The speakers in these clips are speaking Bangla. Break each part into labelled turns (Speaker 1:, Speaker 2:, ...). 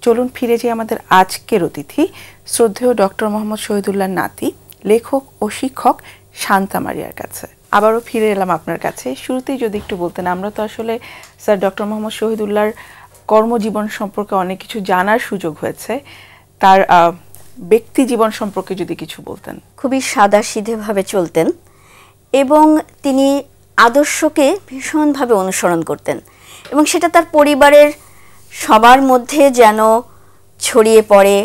Speaker 1: চলুন ফিরে যাই আমাদের আজকের অতিথি শ্রদ্ধেয় ডক্টর মোহাম্মদ শহীদুল্লাহর নাতি, লেখক ও শিক্ষক শান্তা মারিয়ার কাছে। আবারও ফিরে এলাম আপনার কাছে। শুরুতেই যদি একটু বলতেন, আমরা তো আসলে স্যার ডক্টর মোহাম্মদ শহীদুল্লাহর কর্মজীবন সম্পর্কে অনেক কিছু জানার সুযোগ হয়েছে, তার ব্যক্তি জীবন সম্পর্কে যদি কিছু বলতেন।
Speaker 2: খুবই সাদাসিধেভাবে চলতেন এবং তিনি আদর্শকে ভীষণভাবে অনুসরণ করতেন এবং সেটা তার পরিবারের সবার মধ্যে যেন ছড়িয়ে পড়ে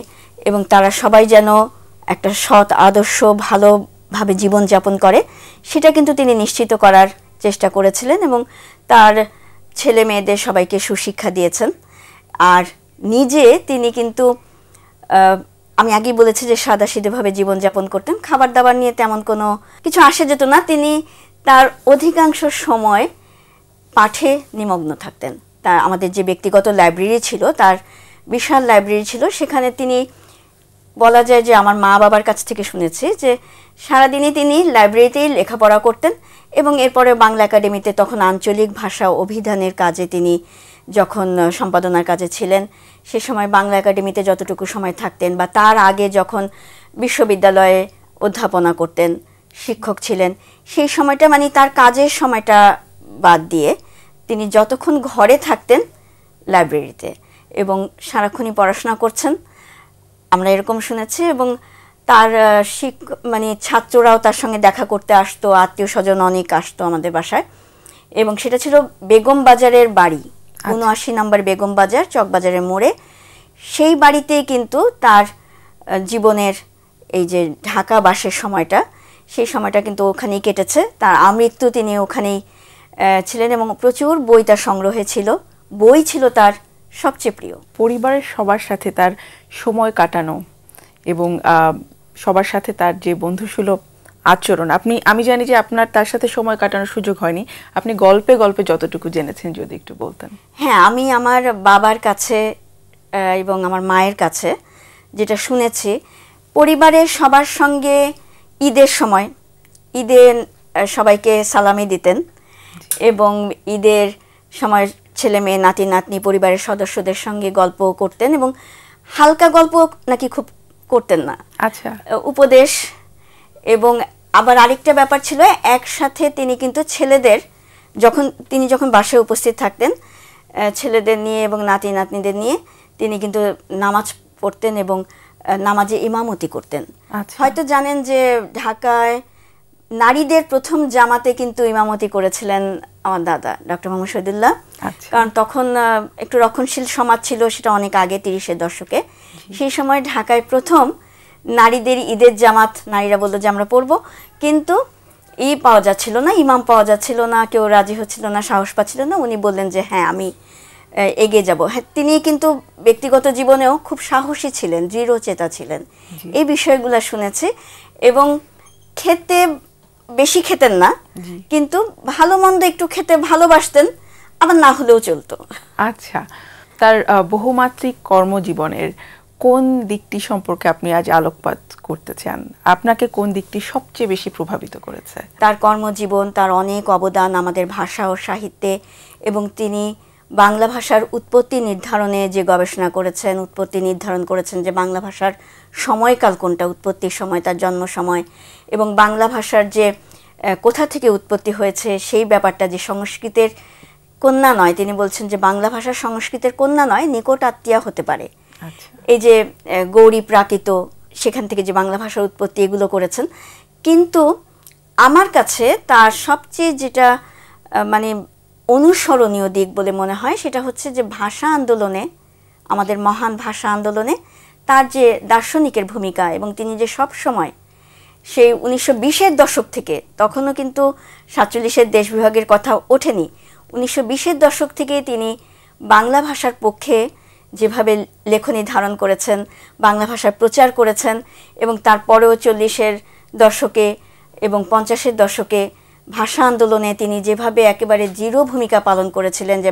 Speaker 2: এবং তারা সবাই যেন একটা সৎ আদর্শ ভালোভাবে জীবনযাপন করে, সেটা কিন্তু তিনি নিশ্চিত করার চেষ্টা করেছিলেন এবং তার ছেলে মেয়েদের সবাইকে সুশিক্ষা দিয়েছেন। আর নিজে তিনি কিন্তু আমি আগেই বলেছি যে সাদাসিধেভাবে জীবনযাপন করতেন, খাবার দাবার নিয়ে তেমন কোনো কিছু আসে যেত না। তিনি তার অধিকাংশ সময় পাঠে নিমগ্ন থাকতেন। তার আমাদের যে ব্যক্তিগত লাইব্রেরি ছিল, তার বিশাল লাইব্রেরি ছিল, সেখানে তিনি বলা যায় যে আমার মা বাবার কাছ থেকে শুনেছি যে সারাদিনই তিনি লাইব্রেরিতেই লেখাপড়া করতেন এবং এরপরে বাংলা একাডেমিতে তখন আঞ্চলিক ভাষা অভিধানের কাজে তিনি যখন সম্পাদনার কাজে ছিলেন, সে সময় বাংলা একাডেমিতে যতটুকু সময় থাকতেন বা তার আগে যখন বিশ্ববিদ্যালয়ে অধ্যাপনা করতেন, শিক্ষক ছিলেন, সেই সময়টা মানে তার কাজের সময়টা বাদ দিয়ে তিনি যতক্ষণ ঘরে থাকতেন লাইব্রেরিতে এবং সারাক্ষণই পড়াশোনা করছেন আমরা এরকম শুনেছি। এবং তার মানে ছাত্ররাও তার সঙ্গে দেখা করতে আসতো, আত্মীয় স্বজন অনেক আসতো আমাদের বাসায় এবং সেটা ছিল বেগম বাজারের বাড়ি, ৭৯ নম্বর বেগম বাজার, চকবাজারের মোড়ে। সেই বাড়িতেই কিন্তু তার জীবনের এই যে ঢাকা বাসের সময়টা, সেই সময়টা কিন্তু ওখানেই কেটেছে। তার আমৃত্যু তিনি ওখানেই ছিলেন এবং প্রচুর বই তার সংগ্রহে ছিল। বই ছিল তার সবচেয়ে প্রিয়।
Speaker 1: পরিবারের সবার সাথে তার সময় কাটানো এবং সবার সাথে তার যে বন্ধুসুলভ আচরণ, আমি জানি যে আপনার তার সাথে সময় কাটানোর সুযোগ হয়নি, আপনি গল্পে গল্পে যতটুকু জেনেছেন যদি একটু বলতেন।
Speaker 2: হ্যাঁ, আমি আমার বাবার কাছে এবং আমার মায়ের কাছে যেটা শুনেছি, পরিবারের সবার সঙ্গে ঈদের সময় সবাইকে সালামি দিতেন এবং ঈদের সময় ছেলে মেয়ে নাতি নাতনি পরিবারের সদস্যদের সঙ্গে গল্প করতেন এবং হালকা গল্প নাকি খুব করতেন না,
Speaker 1: আচ্ছা,
Speaker 2: উপদেশ। এবং আবার আরেকটা ব্যাপার ছিল, একসাথে তিনি কিন্তু ছেলেদের তিনি যখন বাসায় উপস্থিত থাকতেন ছেলেদের নিয়ে এবং নাতি নাতনিদের নিয়ে তিনি কিন্তু নামাজ পড়তেন এবং নামাজে ইমামতি করতেন। হয়তো জানেন যে ঢাকায় নারীদের প্রথম জামাতে কিন্তু ইমামতি করেছিলেন আমার দাদা ডক্টর মোহাম্মদ শহীদুল্লাহ। কারণ তখন একটু রক্ষণশীল সমাজ ছিল, সেটা অনেক আগে ৩০-এর দশকে। সেই সময় ঢাকায় প্রথম নারীদের ঈদের জামাত নারীরা বললো যে আমরা পড়বো, কিন্তু পাওয়া যাচ্ছিল না, ইমাম পাওয়া যাচ্ছিল না, কেউ রাজি হচ্ছিল না, সাহস পাচ্ছিল না। উনি বললেন যে হ্যাঁ আমি এগিয়ে যাব। হ্যাঁ, তিনি কিন্তু ব্যক্তিগত জীবনেও খুব সাহসী ছিলেন, দৃঢ়চেতা ছিলেন, এই বিষয়গুলো শুনেছি। এবং খেতে বেশি খেতেন না, কিন্তু ভালো মন্দ একটু খেতে ভালোবাসতেন, আবার না হলেও চলতো।
Speaker 1: আচ্ছা, তার বহুমাত্রিক কর্মজীবনের কোন দিকটি সম্পর্কে আপনি আজ আলোকপাত করতে চান? আপনাকে কোন দিকটি সবচেয়ে বেশি প্রভাবিত করেছে?
Speaker 2: তার কর্মজীবন, তার অনেক অবদান আমাদের ভাষা ও সাহিত্যে, এবং তিনি বাংলা ভাষার উৎপত্তি নির্ধারণে যে গবেষণা করেছেন, উৎপত্তি নির্ধারণ করেছেন যে বাংলা ভাষার সময়কাল কোনটা, উৎপত্তির সময়, তার জন্ম সময়, এবং বাংলা ভাষার যে কোথা থেকে উৎপত্তি হয়েছে সেই ব্যাপারটা, যে সংস্কৃতের কন্যা নয়, তিনি বলছেন যে বাংলা ভাষা সংস্কৃতের কন্যা নয়, নিকট আত্মীয়া হতে পারে। এই যে গৌরী প্রাকৃত, সেখান থেকে যে বাংলা ভাষার উৎপত্তি, এগুলো করেছেন। কিন্তু আমার কাছে তার সবচেয়ে যেটা মানে অনুসরণীয় দিক বলে মনে হয়, সেটা হচ্ছে যে ভাষা আন্দোলনে, আমাদের মহান ভাষা আন্দোলনে তার যে দার্শনিকের ভূমিকা, এবং তিনি যে সব সময় সেই ১৯২০-এর দশক থেকে, তখনও কিন্তু ৪৭-এর দেশ বিভাগের কথা ওঠেনি, ১৯২০-এর দশক থেকে তিনি বাংলা ভাষার পক্ষে যেভাবে লেখনী ধারণ করেছেন, বাংলা ভাষার প্রচার করেছেন, এবং তারপরেও ৪০-এর দশকে এবং ৫০-এর দশকে ভাষা আন্দোলনে তিনি যেভাবে একেবারে দৃঢ় ভূমিকা পালন করেছিলেন যে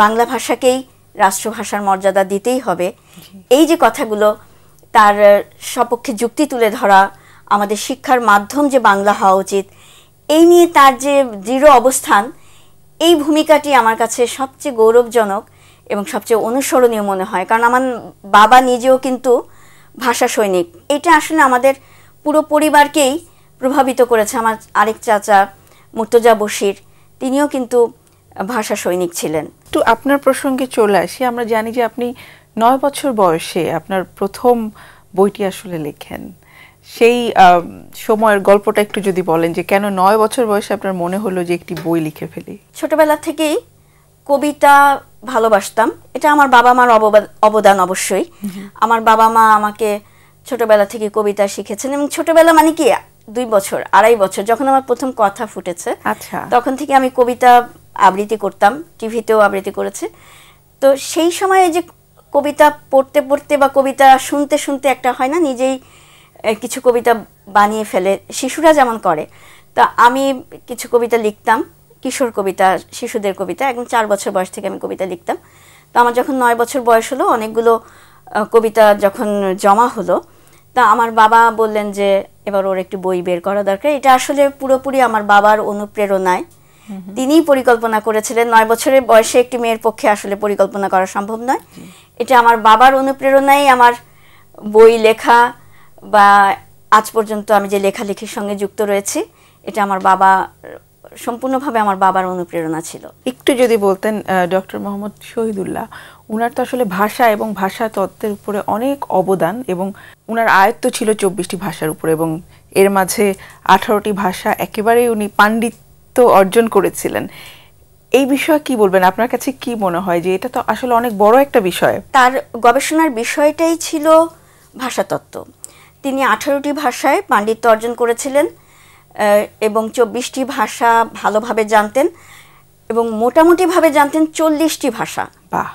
Speaker 2: বাংলা ভাষাকেই রাষ্ট্রভাষার মর্যাদা দিতেই হবে, এই যে কথাগুলো, তার সপক্ষে যুক্তি তুলে ধরা, আমাদের শিক্ষার মাধ্যম যে বাংলা হওয়া উচিত, এই নিয়ে তার যে দৃঢ় অবস্থান, এই ভূমিকাটি আমার কাছে সবচেয়ে গৌরবজনক এবং সবচেয়ে অনুসরণীয় মনে হয়, কারণ আমার বাবা নিজেও কিন্তু ভাষা সৈনিক। এটা আসলে আমাদের পুরো পরিবারকেই প্রভাবিত করেছে। আমার আরেক চাচা মুর্তজা বশির, তিনিও কিন্তু ভাষা সৈনিক ছিলেন।
Speaker 1: একটু আপনার প্রসঙ্গে চলে আসি। আমরা জানি যে আপনি 9 বছর বয়সে আপনার প্রথম বইটি আসলে লেখেন। সেই সময়ের গল্পটা একটু যদি বলেন যে কেন 9 বছর বয়সে আপনার মনে হলো যে একটি বই লিখে ফেলি।
Speaker 2: ছোটবেলা থেকেই কবিতা ভালোবাসতাম, এটা আমার বাবা মার অবদান অবশ্যই। আমার বাবা মা আমাকে ছোটবেলা থেকে কবিতা শিখেছেন, এবং ছোটবেলা মানে কি 2 বছর 2.5 বছর যখন আমার প্রথম কথা ফুটেছে,
Speaker 1: আচ্ছা,
Speaker 2: তখন থেকে আমি কবিতা আবৃত্তি করতাম, টিভিতেও আবৃত্তি করেছি। তো সেই সময়ে যে কবিতা পড়তে পড়তে বা কবিতা শুনতে শুনতে একটা হয় না, নিজেই কিছু কবিতা বানিয়ে ফেলে, শিশুরা যেমন করে। তা আমি কিছু কবিতা লিখতাম, কিশোর কবিতা, শিশুদের কবিতা। একদম 4 বছর বয়স থেকে আমি কবিতা লিখতাম। তো আমার যখন 9 বছর বয়স হলো, অনেকগুলো কবিতা যখন জমা হলো, তা আমার বাবা বললেন যে এবার ওর একটু বই বের করা দরকার। এটা আসলে পুরোপুরি আমার বাবার অনুপ্রেরণায়, তিনিই পরিকল্পনা করেছিলেন। 9 বছরের বয়সে একটি মেয়ের পক্ষে আসলে পরিকল্পনা করা সম্ভব নয়। এটা আমার বাবার অনুপ্রেরণায় আমার বই লেখা, বা আজ পর্যন্ত আমি যে লেখালেখির সঙ্গে যুক্ত রয়েছি, এটা আমার বাবা, সম্পূর্ণভাবে আমার বাবার অনুপ্রেরণা ছিল।
Speaker 1: একটু যদি বলতেন ডক্টর মোহাম্মদ শহীদুল্লাহ, উনার তো আসলে ভাষা এবং ভাষা তত্ত্বের উপরে অনেক অবদান, এবং উনার আয়ত্ত ছিল 24টি ভাষার উপরে, এবং এর মাঝে 18টি ভাষা একেবারে উনি পাণ্ডিত্য অর্জন করেছিলেন। এই বিষয়ে কি বলবেন? আপনার কাছে কি মনে হয় যে এটা তো আসলে অনেক বড় একটা বিষয়?
Speaker 2: তার গবেষণার বিষয়টাই ছিল ভাষাতত্ত্ব। তিনি 18টি ভাষায় পাণ্ডিত্য অর্জন করেছিলেন এবং 24টি ভাষা ভালোভাবে জানতেন, এবং মোটামুটিভাবে জানতেন 40টি ভাষা।
Speaker 1: বাহ,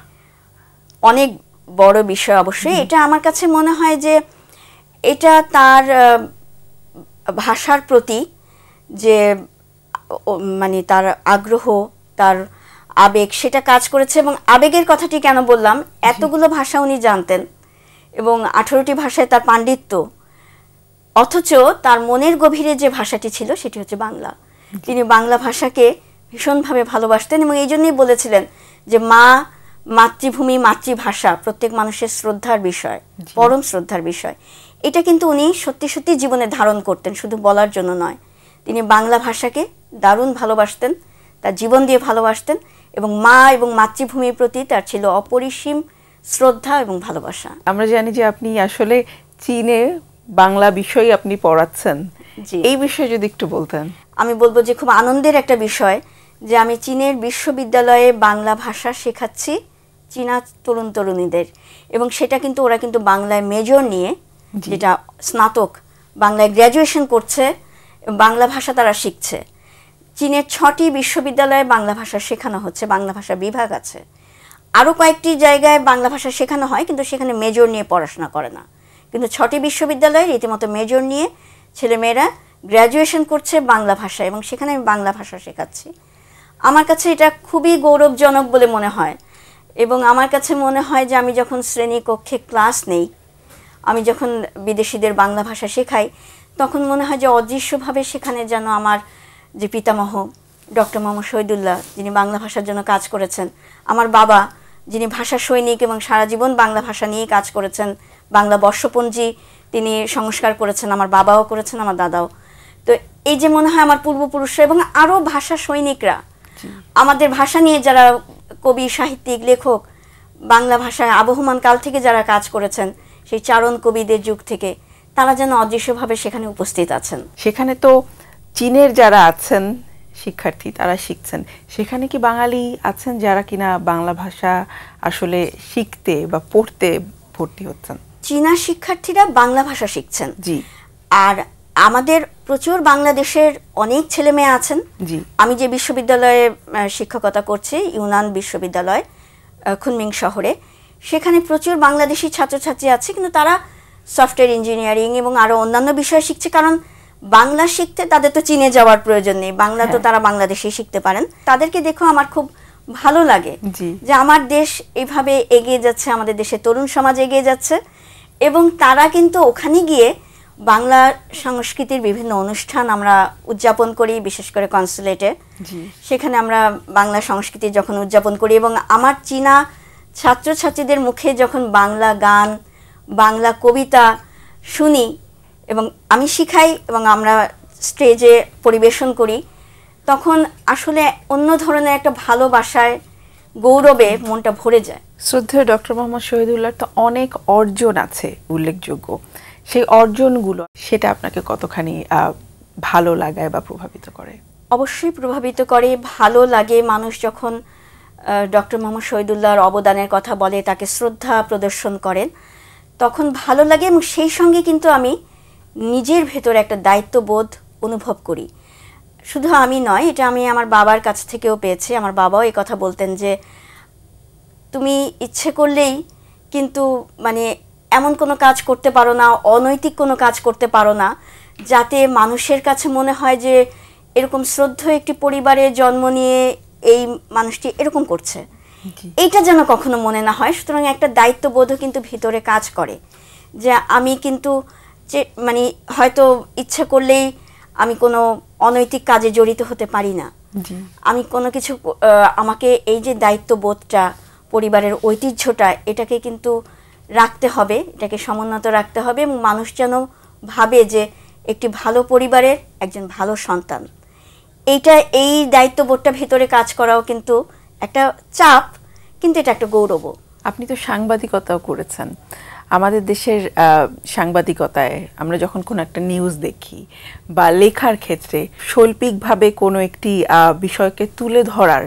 Speaker 2: অনেক বড় বিষয় অবশ্যই। এটা আমার কাছে মনে হয় যে এটা তার ভাষার প্রতি যে মানে তার আগ্রহ, তার আবেগ, সেটা কাজ করেছে। এবং আবেগের কথাটি কেন বললাম, এতগুলো ভাষা উনি জানতেন এবং 18টি ভাষায় তার পাণ্ডিত্য, অথচ তার মনের গভীরে যে ভাষাটি ছিল সেটি হচ্ছে বাংলা। তিনি বাংলা ভাষাকে ভীষণভাবে ভালোবাসতেন, এবং এই জন্যই বলেছিলেন যে মাতৃভূমি, মাতৃভাষা প্রত্যেক মানুষের শ্রদ্ধার বিষয়, পরম শ্রদ্ধার বিষয়। এটা কিন্তু উনি সত্যি সত্যি জীবনে ধারণ করতেন, শুধু বলার জন্য নয়। তিনি বাংলা ভাষাকে দারুণ ভালোবাসতেন, তার জীবন দিয়ে ভালোবাসতেন, এবং মা এবং মাতৃভূমির প্রতি তার ছিল অপরিসীম শ্রদ্ধা এবং ভালোবাসা।
Speaker 1: আমরা জানি যে আপনি আসলে চীনে বাংলা বিষয় আপনি পড়াচ্ছেন, এই বিষয়ে যদি একটু বলতেন।
Speaker 2: আমি বলবো যে খুব আনন্দের একটা বিষয় যে আমি চীনের বিশ্ববিদ্যালয়ে বাংলা ভাষা শেখাচ্ছি চীনা তরুণ তরুণীদের, এবং সেটা কিন্তু ওরা কিন্তু বাংলায় মেজর নিয়ে, যেটা স্নাতক, বাংলায় গ্র্যাজুয়েশন করছে, বাংলা ভাষা তারা শিখছে। চীনের 6টি বিশ্ববিদ্যালয়ে বাংলা ভাষা শেখানো হচ্ছে, বাংলা ভাষা বিভাগ আছে। আরও কয়েকটি জায়গায় বাংলা ভাষা শেখানো হয়, কিন্তু সেখানে মেজর নিয়ে পড়াশোনা করে না। কিন্তু 6টি বিশ্ববিদ্যালয়ে রীতিমতো মেজর নিয়ে ছেলেমেয়েরা গ্র্যাজুয়েশন করছে বাংলা ভাষায়, এবং সেখানে আমি বাংলা ভাষা শেখাচ্ছি। আমার কাছে এটা খুবই গৌরবজনক বলে মনে হয়, এবং আমার কাছে মনে হয় যে আমি যখন শ্রেণীকক্ষে ক্লাস নেই, আমি যখন বিদেশিদের বাংলা ভাষা শেখাই, তখন মনে হয় যে অদৃশ্যভাবে সেখানে যেন আমার যে পিতামহ ডক্টর মোহাম্মদ শহীদুল্লাহ, যিনি বাংলা ভাষার জন্য কাজ করেছেন, আমার বাবা যিনি ভাষা সৈনিক এবং সারা জীবন বাংলা ভাষা নিয়ে কাজ করেছেন, বাংলা বর্ষপঞ্জি তিনি সংস্কার করেছেন, আমার বাবাও করেছেন, আমার দাদাও। তো এই যে মনে হয় আমার পূর্বপুরুষরা এবং আরও ভাষা সৈনিকরা, আমাদের ভাষা নিয়ে যারা কবি, সাহিত্যিক, লেখক, বাংলা ভাষায় আবহমান কাল থেকে যারা কাজ করেছেন, সেই চারণ কবিদের যুগ থেকে, তারা যেন অদৃশ্যভাবে সেখানে উপস্থিত আছেন।
Speaker 1: সেখানে তো চীনের যারা আছেন শিক্ষার্থী, তারা শিখছেন, সেখানে কি বাঙালি আছেন যারা কিনা বাংলা ভাষা আসলে শিখতে বা পড়তে ভর্তি হচ্ছেন?
Speaker 2: চীনা শিক্ষার্থীরা বাংলা ভাষা শিখছেন,
Speaker 1: জি।
Speaker 2: আর আমাদের প্রচুর বাংলাদেশের অনেক ছেলে মেয়ে আছেন।
Speaker 1: জি।
Speaker 2: আমি যে বিশ্ববিদ্যালয়ে শিক্ষকতা করছি, ইউনান বিশ্ববিদ্যালয়, খুনমিং শহরে, সেখানে প্রচুর বাংলাদেশি ছাত্রছাত্রী আছে, কিন্তু তারা সফটওয়্যার ইঞ্জিনিয়ারিং এবং আরও অন্যান্য বিষয় শিখছে। কারণ বাংলা শিখতে তাদের তো চীনে যাওয়ার প্রয়োজন নেই, বাংলা তো তারা বাংলাদেশেই শিখতে পারেন। তাদেরকে দেখো আমার খুব ভালো লাগে যে আমার দেশ এইভাবে এগিয়ে যাচ্ছে, আমাদের দেশে তরুণ সমাজ এগিয়ে যাচ্ছে, এবং তারা কিন্তু ওখানে গিয়ে বাংলা সংস্কৃতির বিভিন্ন অনুষ্ঠান আমরা উদযাপন করি, বিশেষ করে কনসুলেটে। সেখানে আমরা বাংলা সংস্কৃতি যখন উদযাপন করি, এবং আমার চীনা ছাত্রছাত্রীদের মুখে যখন বাংলা গান, বাংলা কবিতা শুনি এবং আমি শিখাই এবং আমরা স্টেজে পরিবেশন করি, তখন আসলে অন্য ধরনের একটা ভালোবাসায়, গৌরবে মনটা ভরে যায়।
Speaker 1: শ্রদ্ধেয় ডক্টর মোহাম্মদ শহীদুল্লাহর তো অনেক অর্জন আছে উল্লেখযোগ্য, সেই অর্জনগুলো সেটা আপনাকে কতখানি ভালো লাগায় বা প্রভাবিত করে?
Speaker 2: অবশ্যই প্রভাবিত করে, ভালো লাগে। মানুষ যখন ডক্টর মোহাম্মদ শহীদুল্লাহর অবদানের কথা বলে, তাকে শ্রদ্ধা প্রদর্শন করেন, তখন ভালো লাগে। এবং সেই সঙ্গে কিন্তু আমি নিজের ভেতরে একটা দায়িত্ববোধ অনুভব করি। শুধু আমি নয়, এটা আমি আমার বাবার কাছ থেকেও পেয়েছি। আমার বাবাও এই কথা বলতেন যে তুমি ইচ্ছে করলেই কিন্তু মানে এমন কোনো কাজ করতে পারো না, অনৈতিক কোনো কাজ করতে পারো না, যাতে মানুষের কাছে মনে হয় যে এরকম শ্রদ্ধেয় একটি পরিবারে জন্ম নিয়ে এই মানুষটি এরকম করছে, এইটা যেন কখনো মনে না হয়। সুতরাং একটা দায়িত্ববোধও কিন্তু ভিতরে কাজ করে যে আমি কিন্তু যে মানে হয়তো ইচ্ছে করলেই আমি কোনো অনৈতিক কাজে জড়িত হতে পারি না। আমি কোনো কিছু আমাকে এই যে দায়িত্ববোধটা, পরিবারের ঐতিহ্যটা, এটাকে কিন্তু রাখতে হবে, এটাকে সমুন্নত রাখতে হবে এবং মানুষ যেন ভাবে যে একটি ভালো পরিবারের একজন ভালো সন্তান। এই দায়িত্ববোধটা ভিতরে কাজ করাও কিন্তু একটা চাপ, কিন্তু এটা একটা গৌরব।
Speaker 1: আপনি তো সাংবাদিকতাও করেছেন। আমাদের দেশের সাংবাদিকতায় আমরা যখন কোনো একটা নিউজ দেখি বা লেখার ক্ষেত্রে শৈল্পিকভাবে কোনো একটি বিষয়কে তুলে ধরার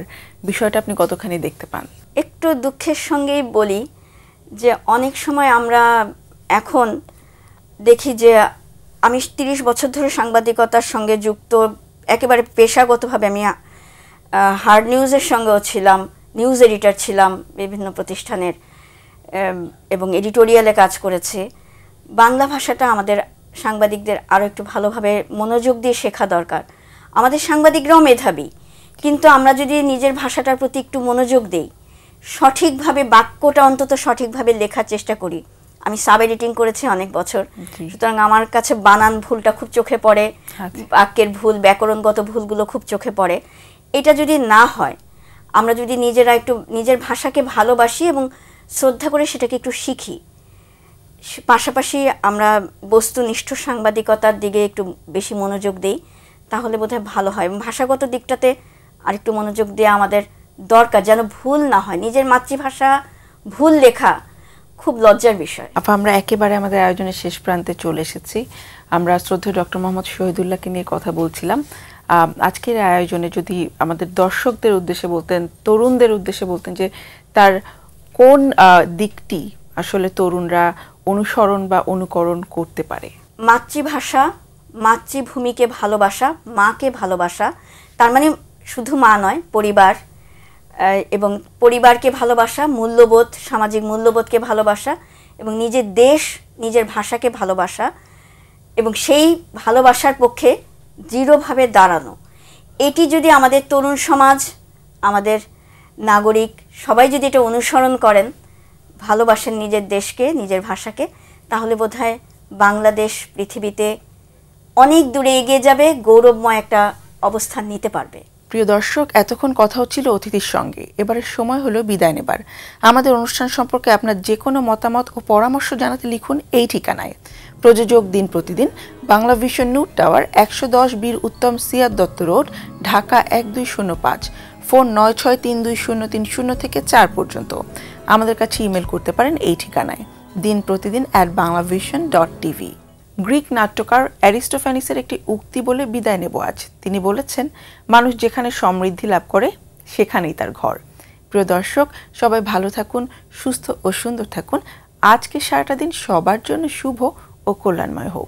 Speaker 1: বিষয়টা আপনি কতখানি দেখতে পান?
Speaker 2: একটু দুঃখের সঙ্গেই বলি যে অনেক সময় আমরা এখন দেখি যে আমি 30 বছর ধরে সাংবাদিকতার সঙ্গে যুক্ত, একেবারে পেশাগতভাবে আমি হার্ড নিউজের সঙ্গেও ছিলাম, নিউজ এডিটর ছিলাম বিভিন্ন প্রতিষ্ঠানের এবং এডিটোরিয়ালে কাজ করেছে। বাংলা ভাষাটা আমাদের সাংবাদিকদের আরও একটু ভালোভাবে মনোযোগ দিয়ে শেখা দরকার। আমাদের সাংবাদিকরাও মেধাবী, কিন্তু আমরা যদি নিজের ভাষাটার প্রতি একটু মনোযোগ দেই, সঠিকভাবে বাক্যটা অন্তত সঠিকভাবে লেখার চেষ্টা করি। আমি সাব এডিটিং করেছি অনেক বছর, সুতরাং আমার কাছে বানান ভুলটা খুব চোখে পড়ে, বাক্যের ভুল, ব্যাকরণগত ভুলগুলো খুব চোখে পড়ে। এটা যদি না হয়, আমরা যদি নিজেরা একটু নিজের ভাষাকে ভালোবাসি এবং শ্রদ্ধা করে সেটাকে একটু শিখি, পাশাপাশি আমরা বস্তুনিষ্ঠ সাংবাদিকতার দিকে একটু বেশি মনোযোগ দিই, তাহলে বোধহয় ভালো হয়। এবং ভাষাগত দিকটাতে আরেকটু মনোযোগ দেওয়া আমাদের দরকার, যেন ভুল না হয়। নিজের মাতৃভাষা ভুল লেখা খুব লজ্জার বিষয়।
Speaker 1: আপা, আমরা একেবারে আমাদের আয়োজনের শেষ প্রান্তে চলে এসেছি। আমরা শ্রদ্ধেয় ডক্টর মোহাম্মদ শহীদুল্লাহকে নিয়ে কথা বলছিলাম। আজকের আয়োজনে যদি আমাদের দর্শকদের উদ্দেশ্যে বলতেন, তরুণদের উদ্দেশ্যে বলতেন যে তার কোন দিকটি আসলে তরুণরা অনুসরণ বা অনুকরণ করতে পারে?
Speaker 2: মাতৃভাষা, মাতৃভূমিকে ভালোবাসা, মাকে ভালোবাসা, তার মানে শুধু মা নয়, পরিবার এবং পরিবারকে ভালোবাসা, মূল্যবোধ, সামাজিক মূল্যবোধকে ভালোবাসা এবং নিজের দেশ, নিজের ভাষাকে ভালোবাসা এবং সেই ভালোবাসার পক্ষে দৃঢ়ভাবে দাঁড়ানো। এটি যদি আমাদের তরুণ সমাজ, আমাদের নাগরিক সবাই যদি এটা অনুসরণ করেন, ভালোবাসেন নিজের দেশকে, নিজের ভাষাকে, তাহলে বোধহয় বাংলাদেশ পৃথিবীতে অনেক দূরে এগিয়ে যাবে, গৌরবময় একটা অবস্থান নিতে পারবে।
Speaker 1: প্রিয় দর্শক, এতক্ষণ কথা হচ্ছিল অতিথির সঙ্গে। এবারের সময় হলো বিদায় নেবার। আমাদের অনুষ্ঠান সম্পর্কে আপনার যে কোনো মতামত ও পরামর্শ জানাতে লিখুন এই ঠিকানায়। প্রযোজক দিন প্রতিদিন, বাংলা ভিশন নিউ টাওয়ার, 110 বীর উত্তম সিয়াদ দত্ত রোড, ঢাকা 1205, ফোন 963203 থেকে 4 পর্যন্ত। আমাদের কাছে ইমেল করতে পারেন এই ঠিকানায়, dinprotidin@banglavision.tv। গ্রিক নাট্যকার অ্যারিস্টোফ্যানিসের একটি উক্তি বলে বিদায় নেব আজ। তিনি বলেছেন, মানুষ যেখানে সমৃদ্ধি লাভ করে সেখানেই তার ঘর। প্রিয় দর্শক, সবাই ভালো থাকুন, সুস্থ ও সুন্দর থাকুন। আজকে সারাটা দিন সবার জন্য শুভ ও কল্যাণময় হোক।